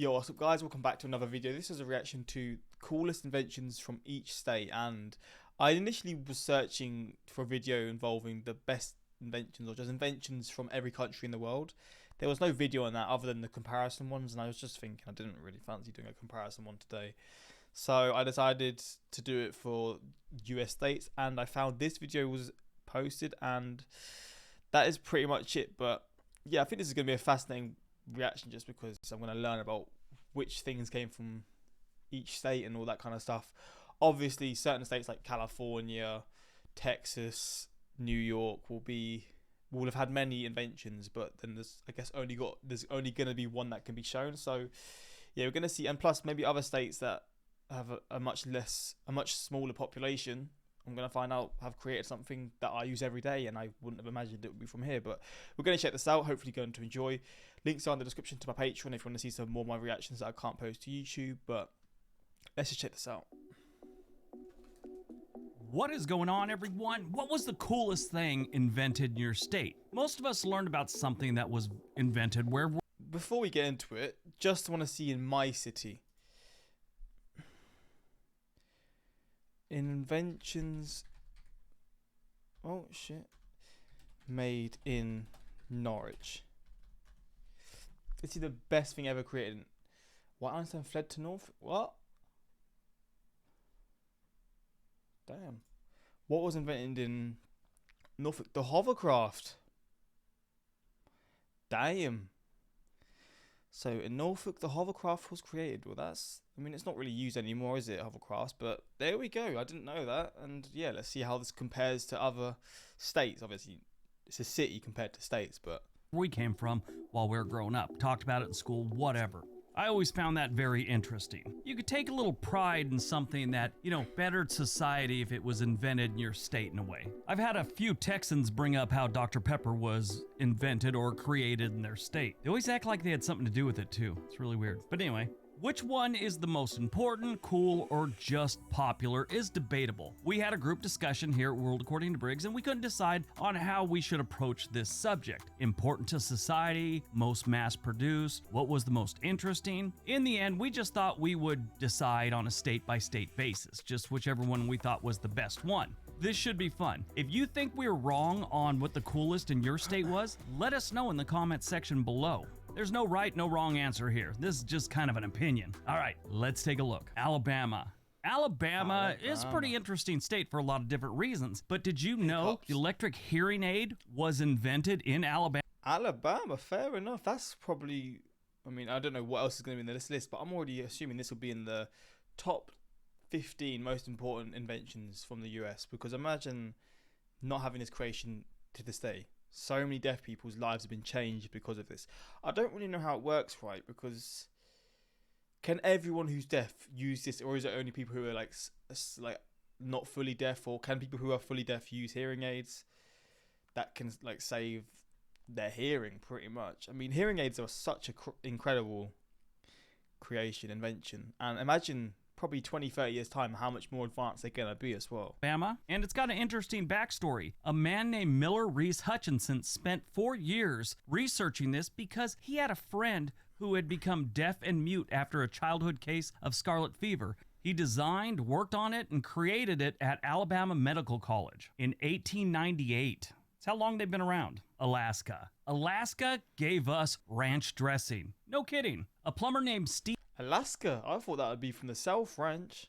Yo, what's up guys, welcome back to another video. This is a reaction to coolest inventions from each state, and I initially was searching for a video involving the best inventions or just inventions from every country in the world. There was no video on that other than the comparison ones, and I was just thinking I didn't really fancy doing a comparison one today. So I decided to do it for US states, and I found this video was posted, and that is pretty much it. But yeah, I think this is going to be a fascinating reaction just because I'm going to learn about which things came from each state and all that kind of stuff. Obviously, certain states like California, Texas, New York will have had many inventions, but then there's only going to be one that can be shown. So yeah, we're going to see, and plus maybe other states that have a much smaller population, I'm going to find out, have created something that I use every day, and I wouldn't have imagined it would be from here. But we're going to check this out. Hopefully going to enjoy. Links are in the description to my Patreon if you want to see some more of my reactions that I can't post to YouTube. But let's just check this out. What is going on, everyone? What was the coolest thing invented in your state? Most of us learned about something that was invented where... Before we get into it, just want to see in my city. Inventions. Oh shit. Made in Norwich. Is he the best thing ever created? What, Einstein fled to North? What? Damn. What was invented in Norfolk? The hovercraft. Damn. So in Norfolk, the hovercraft was created. Well, I mean, it's not really used anymore, is it, hovercrafts? But there we go. I didn't know that. And yeah, let's see how this compares to other states. Obviously, it's a city compared to states, but... we came from while we were growing up, talked about it in school, whatever. I always found that very interesting. You could take a little pride in something that, bettered society if it was invented in your state in a way. I've had a few Texans bring up how Dr. Pepper was invented or created in their state. They always act like they had something to do with it too. It's really weird. But anyway, which one is the most important, cool, or just popular is debatable. We had a group discussion here at World According to Briggs, and we couldn't decide on how we should approach this subject. Important to society, most mass-produced, what was the most interesting? In the end, we just thought we would decide on a state-by-state basis, just whichever one we thought was the best one. This should be fun. If you think we're wrong on what the coolest in your state was, let us know in the comments section below. There's no right, no wrong answer here. This is just kind of an opinion. All right, let's take a look. Alabama is a pretty interesting state for a lot of different reasons. But did you know the electric hearing aid was invented in Alabama? Alabama, fair enough. That's probably... I mean, I don't know what else is going to be in this list, but I'm already assuming this will be in the top 15 most important inventions from the US, because imagine not having this creation to this day. So many deaf people's lives have been changed because of this. I don't really know how it works, right? Because can everyone who's deaf use this, or is it only people who are like not fully deaf, or can people who are fully deaf use hearing aids that can like save their hearing? Pretty much. I mean, hearing aids are such a incredible invention, and imagine probably 20-30 years time how much more advanced they're gonna be as well. Alabama, and it's got an interesting backstory. A man named Miller Reese Hutchinson spent 4 years researching this because he had a friend who had become deaf and mute after a childhood case of scarlet fever. He designed, worked on it, and created it at Alabama Medical College in 1898. That's how long they've been around. Alaska gave us ranch dressing. No kidding. A plumber named Steve Alaska? I thought that would be from the South Ranch.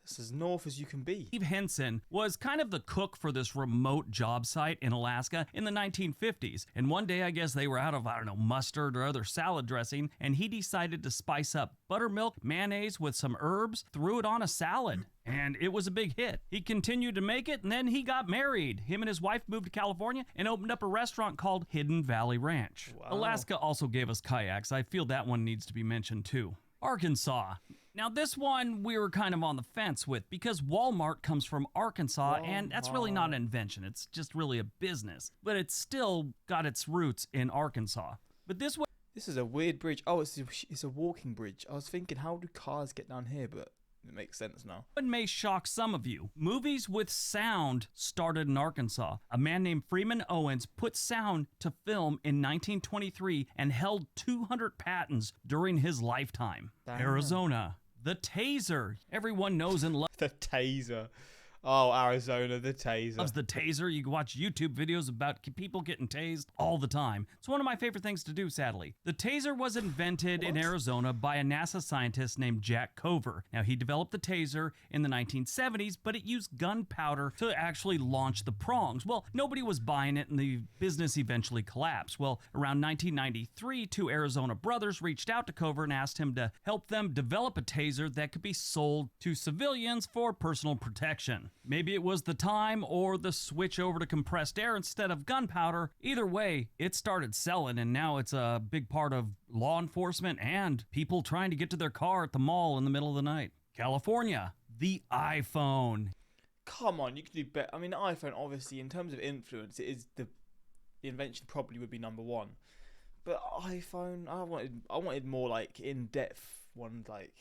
It's as north as you can be. Steve Henson was kind of the cook for this remote job site in Alaska in the 1950s. And one day, I guess they were out of, mustard or other salad dressing, and he decided to spice up buttermilk, mayonnaise with some herbs, threw it on a salad. And it was a big hit. He continued to make it, and then he got married. Him and his wife moved to California and opened up a restaurant called Hidden Valley Ranch. Wow. Alaska also gave us kayaks. I feel that one needs to be mentioned too. Arkansas. Now this one we were kind of on the fence with because Walmart comes from Arkansas, and that's really not an invention. It's just really a business, but it's still got its roots in Arkansas. But this is a weird bridge. Oh, it's a walking bridge. I was thinking, how do cars get down here? But It makes sense now. It may shock some of you. Movies with sound started in Arkansas. A man named Freeman Owens put sound to film in 1923 and held 200 patents during his lifetime. Damn. Arizona. The taser. Everyone knows and loves The taser. Oh, Arizona, the taser. the taser. You can watch YouTube videos about people getting tased all the time. It's one of my favorite things to do, sadly. The taser was invented in Arizona by a NASA scientist named Jack Cover. Now, he developed the taser in the 1970s, but it used gunpowder to actually launch the prongs. Well, nobody was buying it, and the business eventually collapsed. Well, around 1993, two Arizona brothers reached out to Cover and asked him to help them develop a taser that could be sold to civilians for personal protection. Maybe it was the time or the switch over to compressed air instead of gunpowder. Either way, it started selling, and now it's a big part of law enforcement and people trying to get to their car at the mall in the middle of the night. California, the iPhone. Come on, you can do better. I mean, the iPhone, obviously, in terms of influence, it is the invention probably would be number one. But iPhone, I wanted more like in-depth ones, like,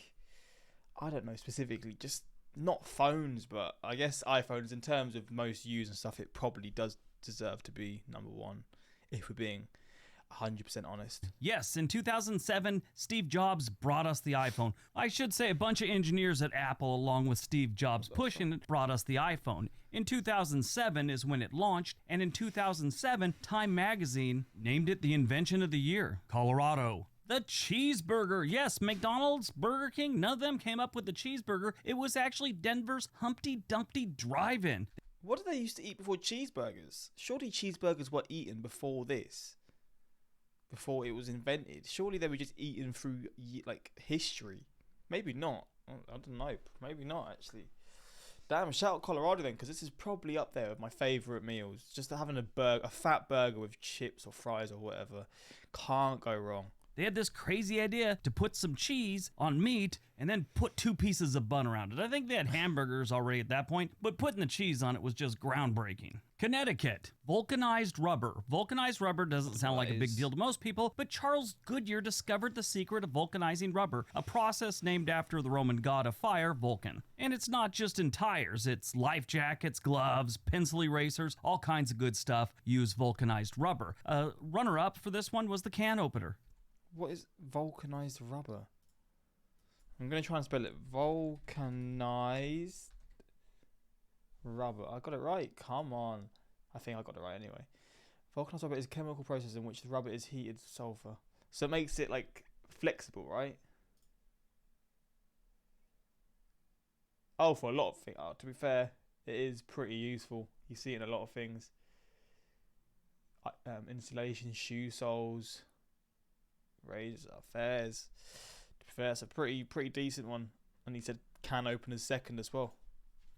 I don't know specifically, just not phones, but I guess iPhones in terms of most used and stuff, it probably does deserve to be number one, if we're being 100% honest. Yes, in 2007, Steve Jobs brought us the iPhone. I should say a bunch of engineers at Apple, along with Steve Jobs pushing it, brought us the iPhone. In 2007 is when it launched, and in 2007, Time Magazine named it the Invention of the Year. Colorado. The cheeseburger. Yes, McDonald's, Burger King, none of them came up with the cheeseburger. It was actually Denver's Humpty Dumpty Drive-In. What did they used to eat before cheeseburgers? Surely cheeseburgers were eaten before this. Before it was invented. Surely they were just eaten through, like, history. Maybe not. I don't know. Maybe not, actually. Damn, shout out Colorado then, because this is probably up there with my favourite meals. Just having a fat burger with chips or fries or whatever. Can't go wrong. They had this crazy idea to put some cheese on meat and then put 2 pieces of bun around it. I think they had hamburgers already at that point, but putting the cheese on it was just groundbreaking. Connecticut, vulcanized rubber. Vulcanized rubber doesn't sound like a big deal to most people, but Charles Goodyear discovered the secret of vulcanizing rubber, a process named after the Roman god of fire, Vulcan. And it's not just in tires, it's life jackets, gloves, pencil erasers, all kinds of good stuff use vulcanized rubber. Runner-up for this one was the can opener. What is vulcanized rubber? I'm going to try and spell it. Vulcanized rubber. I got it right. Come on. I think I got it right anyway. Vulcanized rubber is a chemical process in which the rubber is heated to sulfur. So it makes it, like, flexible, right? Oh, for a lot of things. Oh, to be fair, it is pretty useful. You see it in a lot of things. Insulation, shoe soles. Razor fairs. To be fair, it's a pretty decent one. And he said can openers second as well.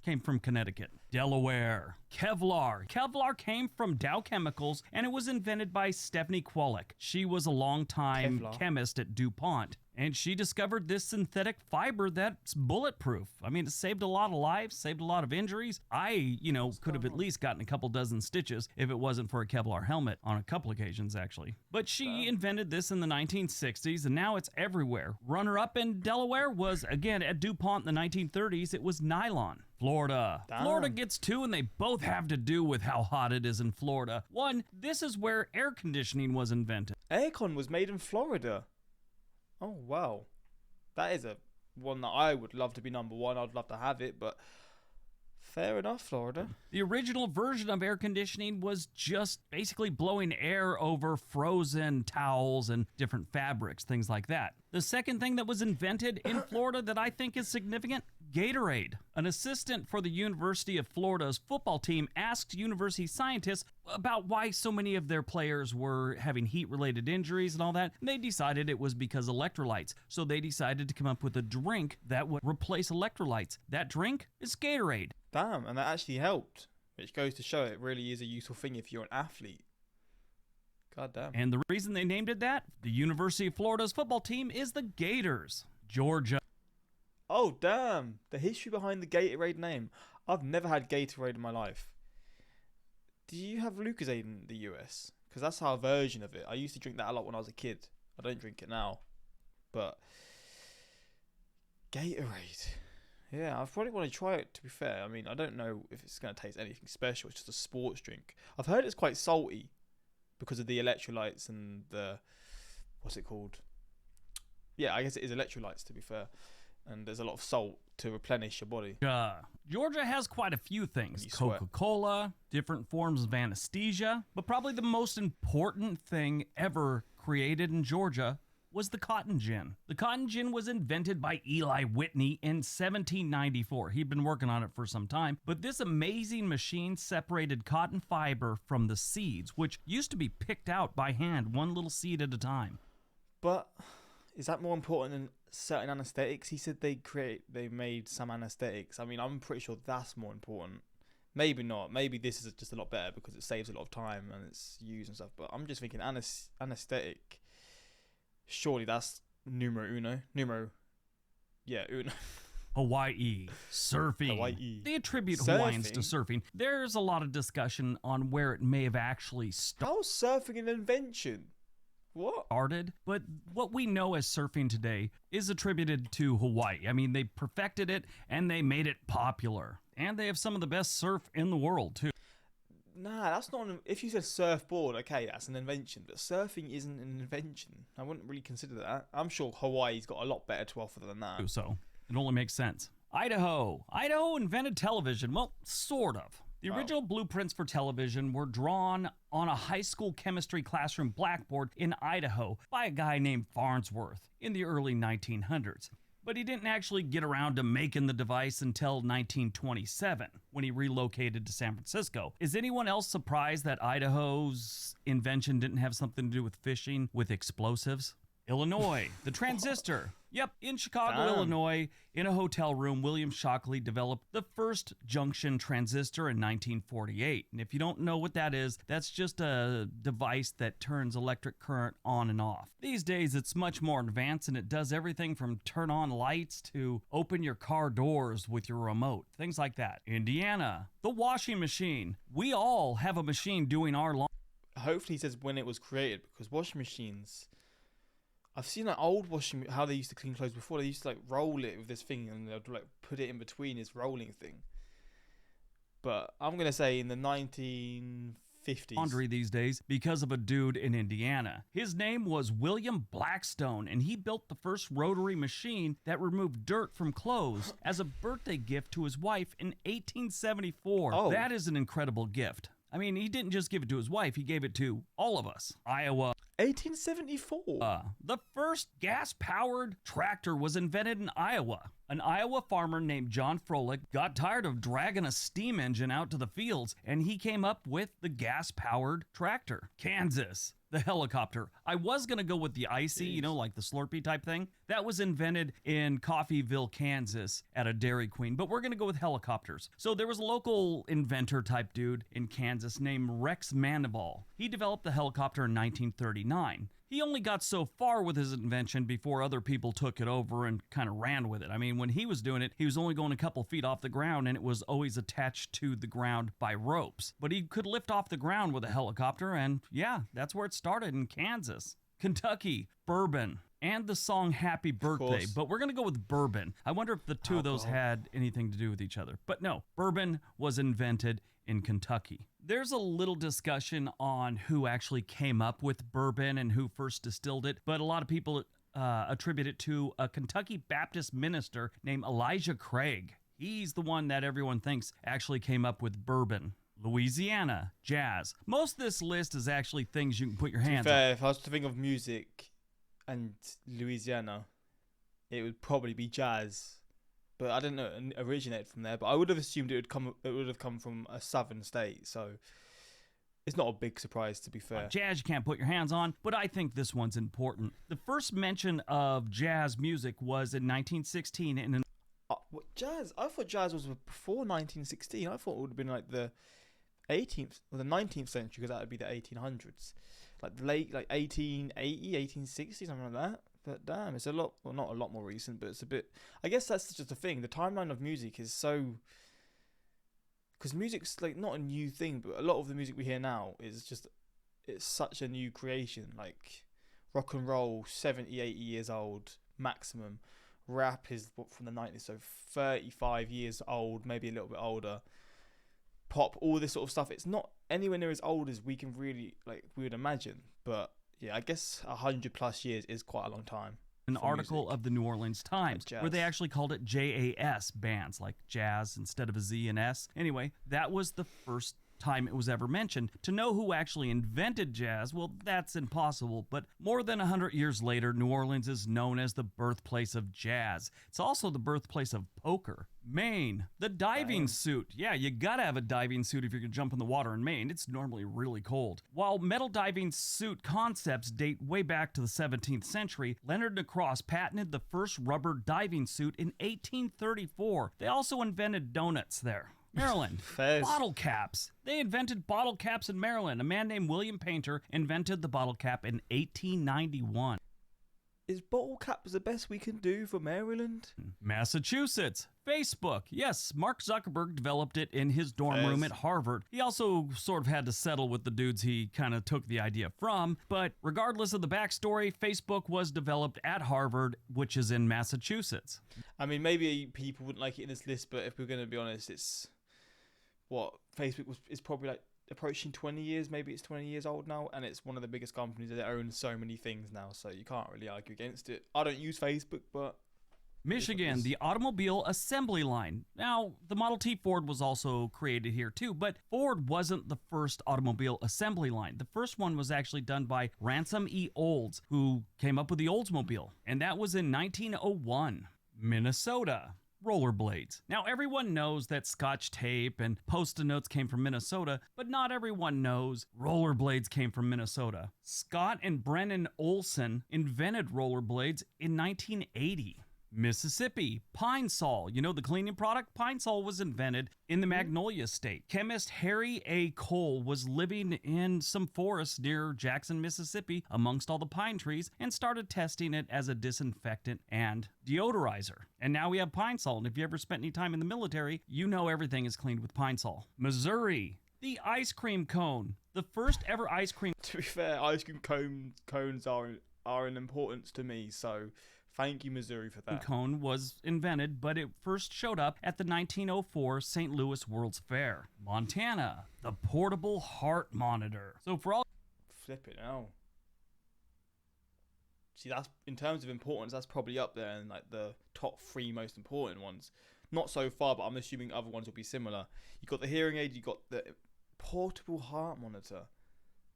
Came from Connecticut. Delaware. Kevlar. Kevlar came from Dow Chemicals, and it was invented by Stephanie Kwolek. She was a longtime chemist at DuPont, and she discovered this synthetic fiber that's bulletproof. I mean, it saved a lot of lives, saved a lot of injuries. I, could have at least gotten a couple dozen stitches if it wasn't for a Kevlar helmet on a couple occasions, actually. But she invented this in the 1960s, and now it's everywhere. Runner-up in Delaware was, again, at DuPont in the 1930s. It was nylon. Florida. Damn. Florida gets 2, and they both have to do with how hot it is in Florida. One, this is where air conditioning was invented. Aircon was made in Florida. Oh, wow. That is one that I would love to be number one. I'd love to have it, but fair enough, Florida. The original version of air conditioning was just basically blowing air over frozen towels and different fabrics, things like that. The second thing that was invented in Florida that I think is significant, Gatorade. An assistant for the University of Florida's football team asked university scientists about why so many of their players were having heat-related injuries and all that. And they decided it was because electrolytes. So they decided to come up with a drink that would replace electrolytes. That drink is Gatorade. Damn, and that actually helped. Which goes to show it really is a useful thing if you're an athlete. God damn. And the reason they named it that, the University of Florida's football team is the Gators. Georgia. Oh, damn. The history behind the Gatorade name. I've never had Gatorade in my life. Do you have Lucozade in the US? Because that's our version of it. I used to drink that a lot when I was a kid. I don't drink it now. But Gatorade. Yeah, I probably want to try it, to be fair. I mean, I don't know if it's going to taste anything special. It's just a sports drink. I've heard it's quite salty because of the electrolytes and the, what's it called? Yeah, I guess it is electrolytes, to be fair. And there's a lot of salt to replenish your body. Georgia has quite a few things. you sweat. Coca-Cola, different forms of anesthesia, but probably the most important thing ever created in Georgia was the cotton gin. The cotton gin was invented by Eli Whitney in 1794. He'd been working on it for some time, but this amazing machine separated cotton fiber from the seeds, which used to be picked out by hand, one little seed at a time. But is that more important than certain anesthetics? He said they made some anesthetics. I mean, I'm pretty sure that's more important. Maybe not. Maybe this is just a lot better because it saves a lot of time and it's used and stuff. But I'm just thinking anesthetic. Surely that's numero uno. Uno. Hawaii. Surfing. Hawaii. They attribute Surfing? Hawaiians to surfing. There's a lot of discussion on where it may have actually How's surfing an invention? What? started, but what we know as surfing today is attributed to Hawaii. I mean, they perfected it and they made it popular. And they have some of the best surf in the world, too. Nah, that's not if you said surfboard, okay, that's an invention, but surfing isn't an invention. I wouldn't really consider that. I'm sure Hawaii's got a lot better to offer than that. So it only makes sense. Idaho. Idaho invented television. Well, sort of. The original blueprints for television were drawn on a high school chemistry classroom blackboard in Idaho by a guy named Farnsworth in the early 1900s. But he didn't actually get around to making the device until 1927, when he relocated to San Francisco. Is anyone else surprised that Idaho's invention didn't have something to do with fishing with explosives? Illinois, the transistor. Yep, in Chicago, Illinois, in a hotel room, William Shockley developed the first junction transistor in 1948. And if you don't know what that is, that's just a device that turns electric current on and off. These days, it's much more advanced and it does everything from turn on lights to open your car doors with your remote, things like that. Indiana, the washing machine. We all have a machine doing our laundry. Hopefully he says when it was created, because washing machines, I've seen like old washing, how they used to clean clothes before. They used to like roll it with this thing and they'd like put it in between this rolling thing. But I'm going to say in the 1950s. Laundry these days because of a dude in Indiana. His name was William Blackstone, and he built the first rotary machine that removed dirt from clothes as a birthday gift to his wife in 1874. Oh. That is an incredible gift. I mean, he didn't just give it to his wife, he gave it to all of us. Iowa. 1874. The first gas-powered tractor was invented in Iowa. An Iowa farmer named John Froelich got tired of dragging a steam engine out to the fields, and he came up with the gas-powered tractor. Kansas, the helicopter. I was going to go with the icy, you know, like the Slurpee type thing. That was invented in Coffeyville, Kansas at a Dairy Queen, but we're going to go with helicopters. So there was a local inventor type dude in Kansas named Rex Manival. He developed the helicopter in 1939. He only got so far with his invention before other people took it over and kind of ran with it. I mean, when he was doing it, he was only going a couple feet off the ground and it was always attached to the ground by ropes. But he could lift off the ground with a helicopter, and yeah, that's where it started in Kansas. Kentucky, bourbon, and the song Happy Birthday. But we're going to go with bourbon. I wonder if the two of those had anything to do with each other. But no, bourbon was invented in Kentucky. There's a little discussion on who actually came up with bourbon and who first distilled it, but a lot of people attribute it to a Kentucky Baptist minister named Elijah Craig. He's the one that everyone thinks actually came up with bourbon. Louisiana, jazz. Most of this list is actually things you can put your hands on. Fair, if I was to think of music and Louisiana, it would probably be jazz. But I didn't know it originated from there. But I would have assumed it would have come from a southern state. So it's not a big surprise, to be fair. Jazz you can't put your hands on, but I think this one's important. The first mention of jazz music was in 1916 in an what, jazz? I thought jazz was before 1916. I thought it would have been like the 18th or the 19th century, because that would be the 1800s, like the late, like 1880, 1860, something like that. But damn, it's a lot, well, not a lot more recent, but it's a bit, I guess that's just a thing. The timeline of music is so, because music's like not a new thing, but a lot of the music we hear now is just, it's such a new creation. Like rock and roll, 70, 80 years old maximum. rap is from the 90s, so 35 years old, maybe a little bit older. Pop, all this sort of stuff, it's not anywhere near as old as we would imagine. But yeah, I guess 100+ years is quite a long time. An article of the New Orleans Times where they actually called it JAS bands, like jazz instead of a Z and S. Anyway, that was the first time it was ever mentioned. To know who actually invented jazz, well, that's impossible, but more than 100 years later, New Orleans is known as the birthplace of jazz. It's also the birthplace of poker. Maine, the diving suit. Yeah, you gotta have a diving suit if you're gonna jump in the water in Maine. It's normally really cold. While metal diving suit concepts date way back to the 17th century, Leonard Lacrosse patented the first rubber diving suit in 1834. They also invented donuts there. Maryland, bottle caps. They invented bottle caps in Maryland. A man named William Painter invented the bottle cap in 1891. Is bottle caps the best we can do for Maryland? Massachusetts, Facebook. Yes, Mark Zuckerberg developed it in his dorm room at Harvard. He also sort of had to settle with the dudes he kind of took the idea from. But regardless of the backstory, Facebook was developed at Harvard, which is in Massachusetts. I mean, maybe people wouldn't like it in this list, but if we're going to be honest, it's Facebook is probably like approaching 20 years. Maybe it's 20 years old now, and it's one of the biggest companies that owns so many things now, so you can't really argue against it. I don't use Facebook, but Michigan, the automobile assembly line. Now, the Model T Ford was also created here too, but Ford wasn't the first automobile assembly line. The first one was actually done by Ransom E. Olds, who came up with the Oldsmobile, and that was in 1901. Minnesota. Rollerblades. Now, everyone knows that Scotch tape and Post-it notes came from Minnesota, but not everyone knows rollerblades came from Minnesota. Scott and Brennan Olson invented rollerblades in 1980. Mississippi, Pine Sol. You know the cleaning product? Pine Sol was invented in the Magnolia State. Chemist Harry A. Cole was living in some forests near Jackson, Mississippi, amongst all the pine trees, and started testing it as a disinfectant and deodorizer. And now we have Pine Sol, and if you ever spent any time in the military, you know everything is cleaned with Pine Sol. Missouri, the ice cream cone. The first ever ice cream... To be fair, ice cream cones are an importance to me, so... Thank you, Missouri, for that. Cone was invented, but it first showed up at the 1904 St. Louis World's Fair. Montana, the portable heart monitor. So for all... Flip it now. See, that's in terms of importance, that's probably up there in like the top 3 most important ones. Not so far, but I'm assuming other ones will be similar. You got the hearing aid, you got the portable heart monitor.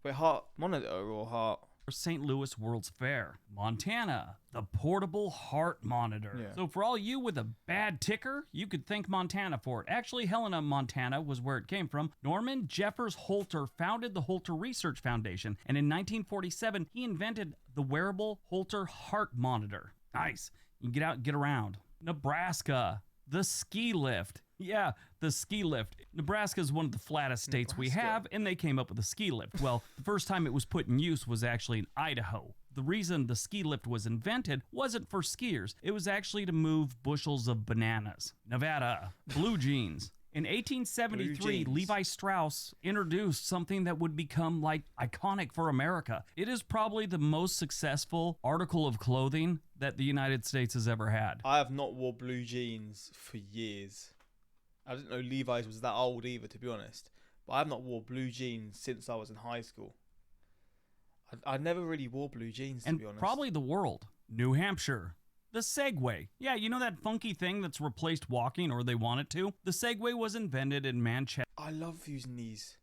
Wait, heart monitor or heart... St. Louis World's Fair. Montana, the portable heart monitor. Yeah. So for all you with a bad ticker, you could thank Montana for it. Actually, Helena, Montana was where it came from. Norman Jeffers Holter founded the Holter Research Foundation, and in 1947, he invented the wearable Holter heart monitor. Nice. You can get out and get around. Nebraska, the ski lift. Yeah, the ski lift. Nebraska is one of the flattest states we have, and they came up with a ski lift. Well, the first time it was put in use was actually in Idaho. The reason the ski lift was invented wasn't for skiers. It was actually to move bushels of bananas. Nevada, blue jeans. In 1873, Levi Strauss introduced something that would become like iconic for America. It is probably the most successful article of clothing that the United States has ever had. I have not worn blue jeans for years. I didn't know Levi's was that old either, to be honest. But I have not worn blue jeans since I was in high school. I never really wore blue jeans, to be honest. And probably the world. New Hampshire. The Segway. Yeah, you know that funky thing that's replaced walking, or they want it to? The Segway was invented in Manchester. I love using these.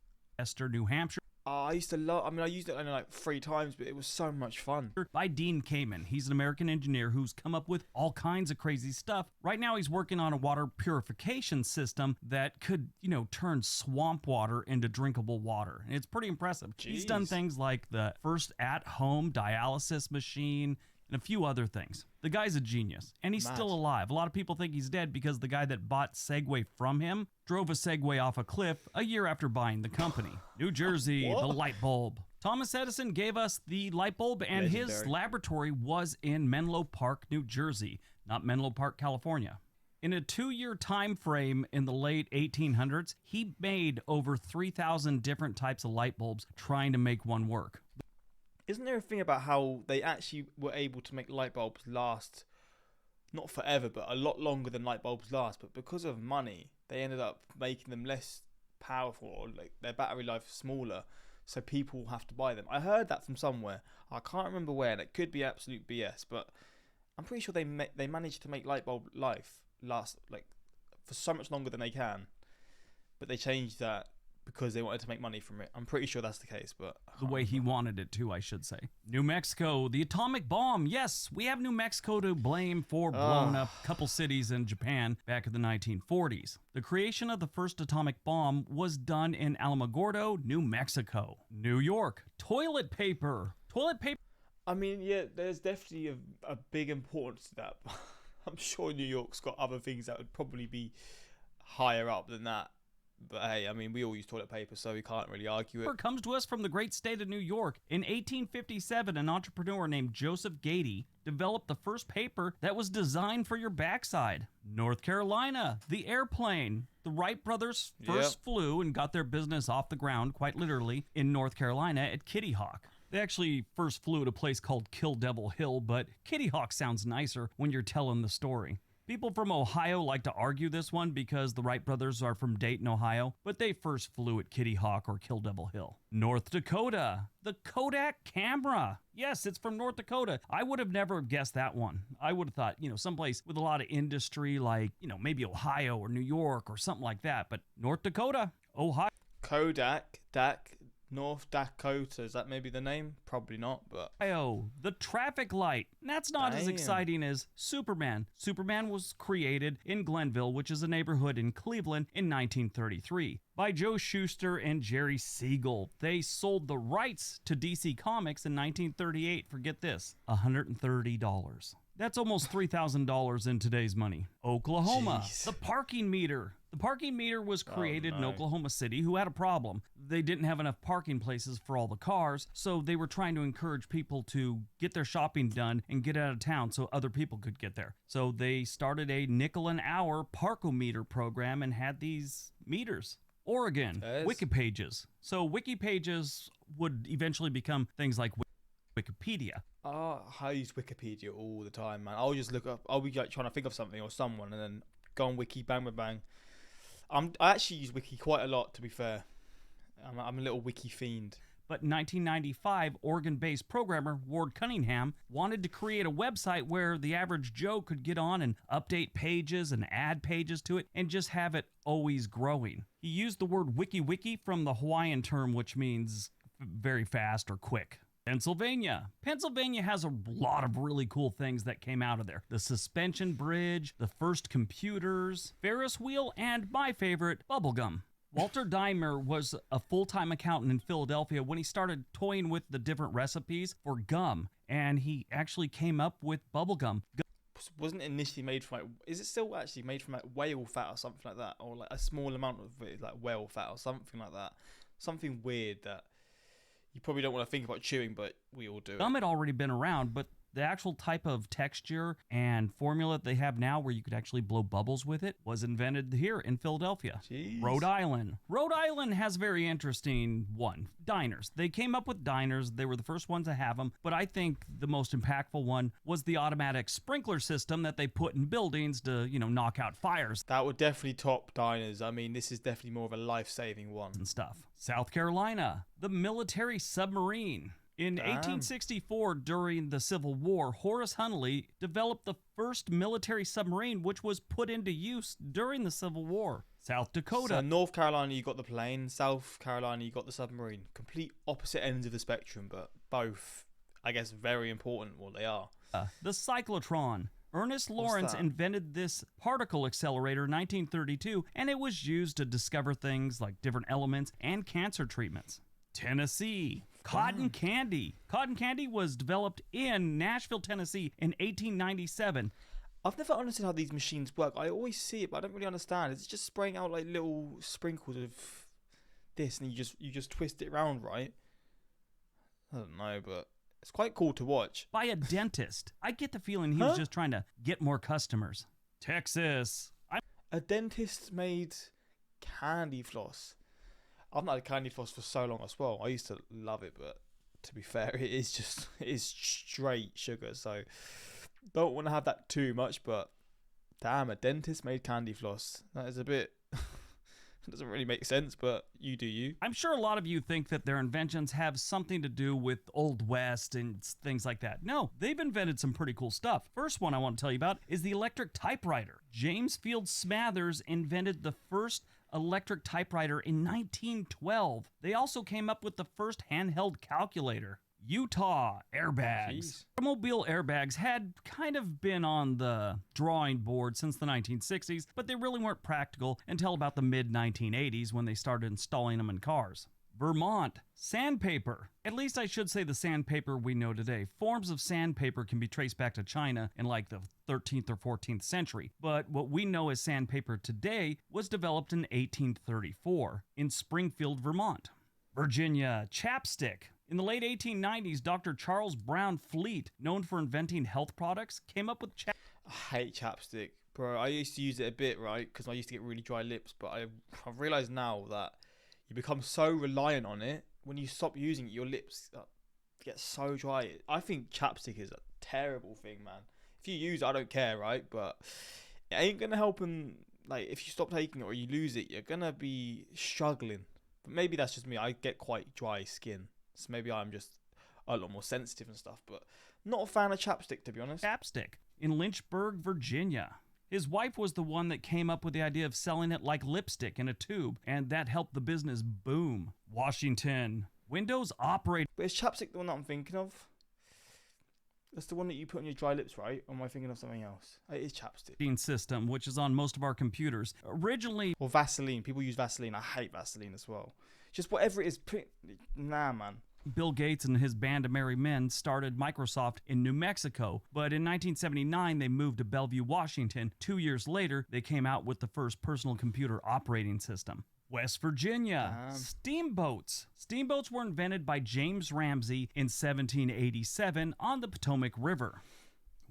New Hampshire. I used to love, I used it only like 3 times, but it was so much fun. By Dean Kamen. He's an American engineer who's come up with all kinds of crazy stuff. Right now he's working on a water purification system that could, turn swamp water into drinkable water. And it's pretty impressive. Jeez. He's done things like the first at-home dialysis machine and a few other things. The guy's a genius, and he's still alive. A lot of people think he's dead because the guy that bought Segway from him drove a Segway off a cliff a year after buying the company. New Jersey, the light bulb. Thomas Edison gave us the light bulb, and his laboratory was in Menlo Park, New Jersey, not Menlo Park, California. In a 2-year time frame in the late 1800s, he made over 3,000 different types of light bulbs trying to make one work. Isn't there a thing about how they actually were able to make light bulbs last not forever, but a lot longer than light bulbs last. But because of money, they ended up making them less powerful, or like their battery life smaller, so people have to buy them. I heard that from somewhere. I can't remember where, and it could be absolute BS, but I'm pretty sure they managed to make light bulb life last like for so much longer than they can, but they changed that because they wanted to make money from it. I'm pretty sure that's the case, but The way he wanted it to, I should say. New Mexico, the atomic bomb. Yes, we have New Mexico to blame for blowing up a couple cities in Japan back in the 1940s. The creation of the first atomic bomb was done in Alamogordo, New Mexico. New York, toilet paper. Toilet paper. I mean, yeah, there's definitely a big importance to that. I'm sure New York's got other things that would probably be higher up than that. But hey, I mean, we all use toilet paper, so we can't really argue it. Comes to us from the great state of New York. In 1857, an entrepreneur named Joseph Gady developed the first paper that was designed for your backside. North Carolina, the airplane. The Wright brothers first flew and got their business off the ground, quite literally, in North Carolina at Kitty Hawk. They actually first flew at a place called Kill Devil Hill, but Kitty Hawk sounds nicer when you're telling the story. People from Ohio like to argue this one because the Wright brothers are from Dayton, Ohio, but they first flew at Kitty Hawk or Kill Devil Hill. North Dakota, the Kodak camera. Yes, it's from North Dakota. I would have never guessed that one. I would have thought, someplace with a lot of industry like, maybe Ohio or New York or something like that, but North Dakota, Ohio. Kodak, North Dakota, is that maybe the name? Probably not, but... The traffic light. That's not as exciting as Superman. Superman was created in Glenville, which is a neighborhood in Cleveland, in 1933 by Joe Shuster and Jerry Siegel. They sold the rights to DC Comics in 1938 for, get this, $130. That's almost $3,000 in today's money. Oklahoma, the parking meter. The parking meter was created in Oklahoma City, who had a problem. They didn't have enough parking places for all the cars, so they were trying to encourage people to get their shopping done and get out of town so other people could get there. So they started a nickel an hour parkometer program and had these meters. Oregon, Wikipages. So Wikipages would eventually become things like Wikipedia. I use Wikipedia all the time, man. I'll just look up, I'll be like trying to think of something or someone and then go on Wiki, bang, bang, bang. I actually use Wiki quite a lot, to be fair. I'm a little Wiki fiend. But in 1995, Oregon-based programmer Ward Cunningham wanted to create a website where the average Joe could get on and update pages and add pages to it and just have it always growing. He used the word wiki from the Hawaiian term, which means very fast or quick. Pennsylvania has a lot of really cool things that came out of there. The suspension bridge, the first computers, Ferris wheel, and my favorite, bubblegum. Walter Dimer was a full-time accountant in Philadelphia when he started toying with the different recipes for gum, and he actually came up with bubblegum. Wasn't it initially made from, is it still actually made from whale fat or something like that? Or like a small amount of it, like whale fat or something like that? Something weird that you probably don't want to think about chewing, but we all do. Gum had already been around, but the actual type of texture and formula they have now where you could actually blow bubbles with it was invented here in Philadelphia. Jeez. Rhode Island. Rhode Island has a very interesting one. Diners. They came up with diners. They were the first ones to have them, but I think the most impactful one was the automatic sprinkler system that they put in buildings to, knock out fires. That would definitely top diners. I mean, this is definitely more of a life-saving one. And stuff. South Carolina. The military submarine. In 1864, during the Civil War, Horace Hunley developed the first military submarine, which was put into use during the Civil War. South Dakota. So North Carolina, you got the plane. South Carolina, you got the submarine. Complete opposite ends of the spectrum, but both, I guess, very important. Well, they are. The cyclotron. Ernest Lawrence invented this particle accelerator in 1932, and it was used to discover things like different elements and cancer treatments. Tennessee. Cotton candy. Cotton candy was developed in Nashville, Tennessee in 1897. I've never understood how these machines work. I always see it, but I don't really understand. It's just spraying out like little sprinkles of this, and you just twist it around, right? I don't know, but it's quite cool to watch. By a dentist. I get the feeling he was just trying to get more customers. Texas. A dentist made candy floss. I've not had candy floss for so long as well. I used to love it, but to be fair, it is straight sugar. So Don't want to have that too much, but damn, a dentist made candy floss. That is a bit. It doesn't really make sense, but you do you. I'm sure a lot of you think that their inventions have something to do with Old West and things like that. No, they've invented some pretty cool stuff. First one I want to tell you about is the electric typewriter. James Field Smathers invented the first electric typewriter in 1912. They also came up with the first handheld calculator. Utah airbags. Jeez. Automobile airbags had kind of been on the drawing board since the 1960s, but they really weren't practical until about the mid-1980s when they started installing them in cars. Vermont, sandpaper. At least I should say the sandpaper we know today. Forms of sandpaper can be traced back to China in like the 13th or 14th century, but what we know as sandpaper today was developed in 1834 in Springfield, Vermont. Virginia, chapstick. In the late 1890s, Dr. Charles Brown Fleet, known for inventing health products, came up with I hate chapstick, bro. I used to use it a bit, right? Because I used to get really dry lips, but I've realised now that you become so reliant on it. When you stop using it, your lips get so dry. I think chapstick is a terrible thing, man. If you use it, I don't care, right? But it ain't gonna help. And like, if you stop taking it or you lose it, you're gonna be struggling. But maybe that's just me. I get quite dry skin. So maybe I'm just a lot more sensitive and stuff, but not a fan of chapstick, to be honest. chapstick in Lynchburg, Virginia. His wife was the one that came up with the idea of selling it like lipstick in a tube, and that helped the business boom. Washington, Windows operating But is chapstick the one that I'm thinking of? That's the one that you put on your dry lips, right? Or am I thinking of something else? It is chapstick. system, which is on most of our computers. Originally, Or Vaseline. People use Vaseline. I hate Vaseline as well. Just whatever it is. Nah, man. Bill Gates and his band of merry men started Microsoft in New Mexico, but in 1979 they moved to Bellevue, Washington. 2 years later, they came out with the first personal computer operating system. West Virginia, steamboats. Steamboats were invented by James Ramsey in 1787 on the Potomac River.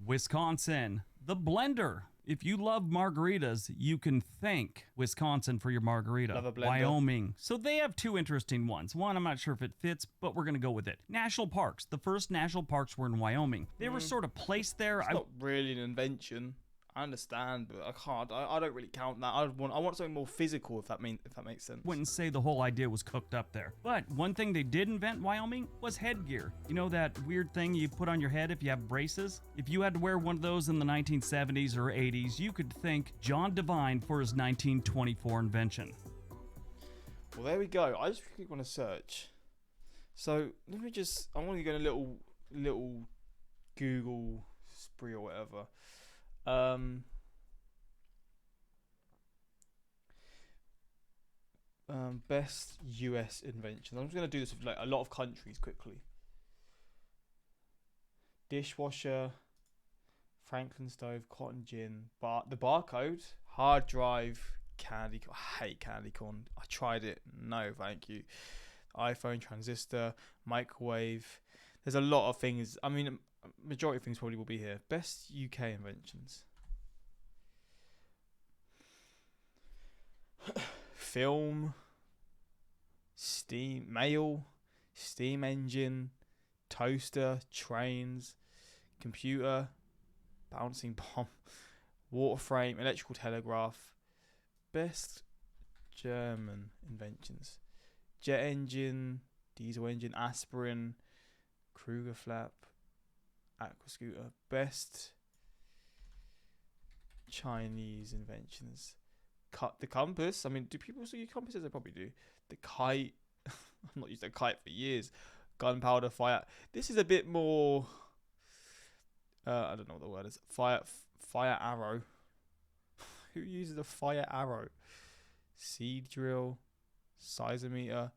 Wisconsin, the blender. If you love margaritas, you can thank Wisconsin for your margarita. Love a blender. Wyoming. So they have two interesting ones. One, I'm not sure if it fits, but we're going to go with it. National parks. The first national parks were in Wyoming. They were sort of placed there. It's not really an invention. I understand, but I can't. I don't really count that. I want something more physical, if that makes sense. Wouldn't say the whole idea was cooked up there. But one thing they did invent in Wyoming was headgear. You know that weird thing you put on your head if you have braces? If you had to wear one of those in the 1970s or 80s, you could thank John Devine for his 1924 invention. Well, there we go. I just really want to search. So let me just. I want to go in a little Google spree or whatever. Best US inventions. I'm just going to do this with like a lot of countries quickly. Dishwasher, Franklin stove, cotton gin, the barcode, hard drive, candy. I hate candy corn. I tried it. No, thank you. iPhone, transistor, microwave. There's a lot of things. I mean, majority of things probably will be here. Best UK inventions. Film, steam, mail, steam engine, toaster, trains, computer, bouncing bomb, water frame, electrical telegraph. Best German inventions. Jet engine, diesel engine, aspirin, Kruger flap, aqua scooter. Best Chinese inventions. The compass. I mean, do people still use compasses? They probably do. The kite. I've not used a kite for years. Gunpowder, fire. This is a bit more. I don't know what the word is. Fire arrow. Who uses a fire arrow? Seed drill, seismometer.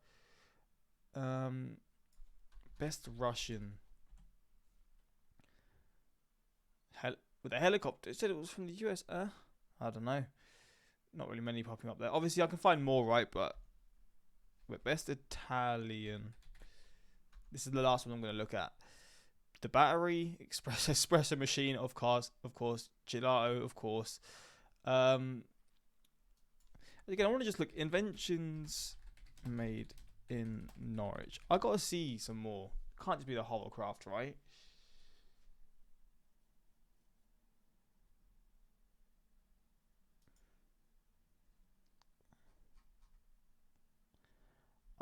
Best Russian. With a helicopter. It said it was from the US. I don't know. Not really many popping up there. Obviously, I can find more, right? But best Italian. This is the last one I'm going to look at. The battery, espresso machine, of course, gelato, of course. Again, I want to just look inventions made in Norwich. I got to see some more. Can't just be the hovercraft, right?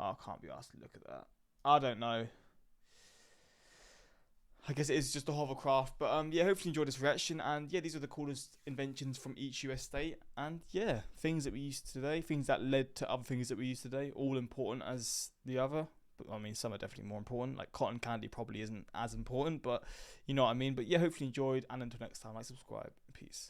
Oh, I can't be asked to look at that. I don't know. I guess it is just a hovercraft, but yeah, hopefully you enjoyed this reaction, and yeah, these are the coolest inventions from each US state, and yeah, things that we used today, things that led to other things that we use today, all important as the other, but I mean, some are definitely more important, like cotton candy probably isn't as important, but you know what I mean. But yeah, hopefully you enjoyed, and until next time, like, subscribe, peace.